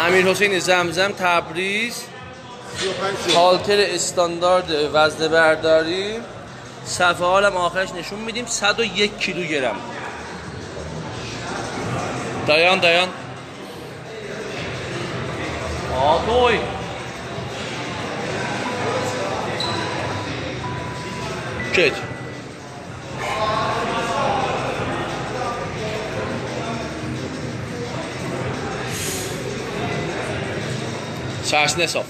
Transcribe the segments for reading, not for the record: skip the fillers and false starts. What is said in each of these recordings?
Əmir Hüseyn Zəmzəm Təbriz. Halter استاندارد وزن برداری. صفحه حالم آخرش نشون میدیم 101 کیلوگرم. Dayan. Adoy. Geç. Çarşısına saf.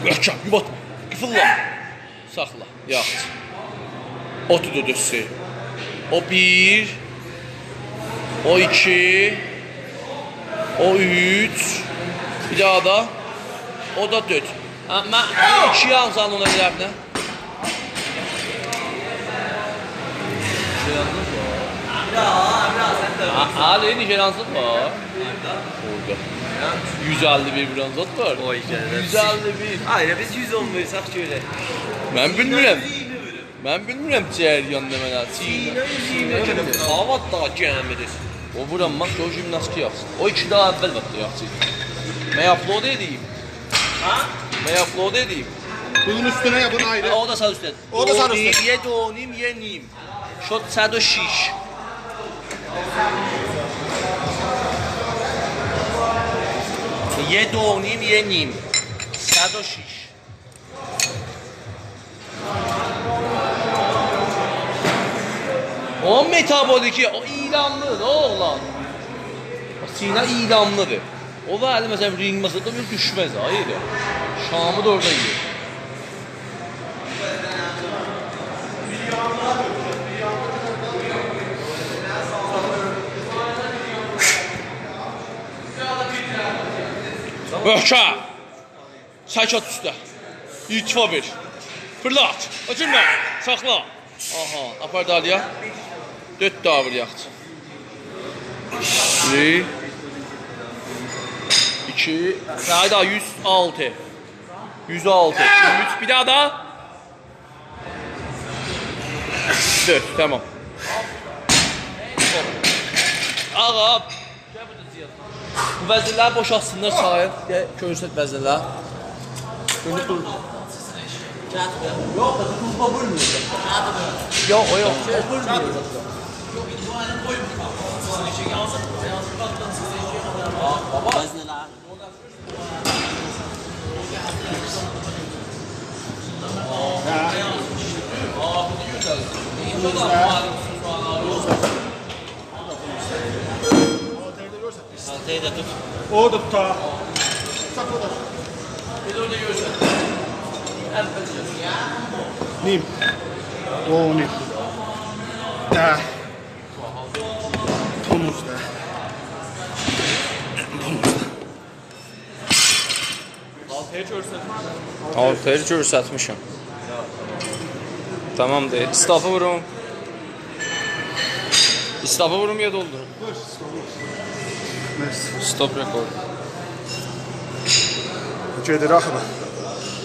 Möhkəm, yubatma. Qıfılla. Saxla, yaxşı. O tutudusu. O bir. O iki. O üç. Bir daha da. O da dört. Mən iki yansan ona bilərinə. Ali neçə yansın var? Orada. 151 bronzot var. Oy gəlir. 151. Hayır, biz 110 verirsək şöyle. Mən bilmirəm cəryan demənə. Çiğnə. Hava da gəlmədir. O vuranmaq o jimnastik yapsın. O iki daha əvvəl vaxtda yapsın. Mən upload edeyim. Ha? Mən upload edeyim. Bunun üstüne yapın ayrı. O da sağ üstə. O da sağ üstə. Ye donim, ye nim. Şot 106. Ye donim, ye nim. 106. O metaboliki, o ilanlı da oğlan. O Sina ilanlıdır. O da əli məsələn ring masada bir düşməz, hayır. Şamı da orada yiyor. Möhkəm. Çəkat üstə. İrtifa ver. Fırlat. Acırma. Saxla. Aha, apar dalıya. 4 davır yaxçı. 1 2 daha 106. 106. 3 bir daha da. 4 tamam. Ağa. Bu vəzirləri boşaltsınlar sahaya. Görsət vəzirlər. Gördük dur. Yok, tutulma vurmuyor. Yok, o yok. O vurmuyor. Baba. Vəznələr. Altayı da tut. O da tutar. Bir de orada görsen. Nim. O nim. Da. Tunus da. Altayı görsətmişəm. Tamam deyil. İstafı vurum. İstafı vurum ya doldurum. Vur, stop. Stop rekord. Gedir axı.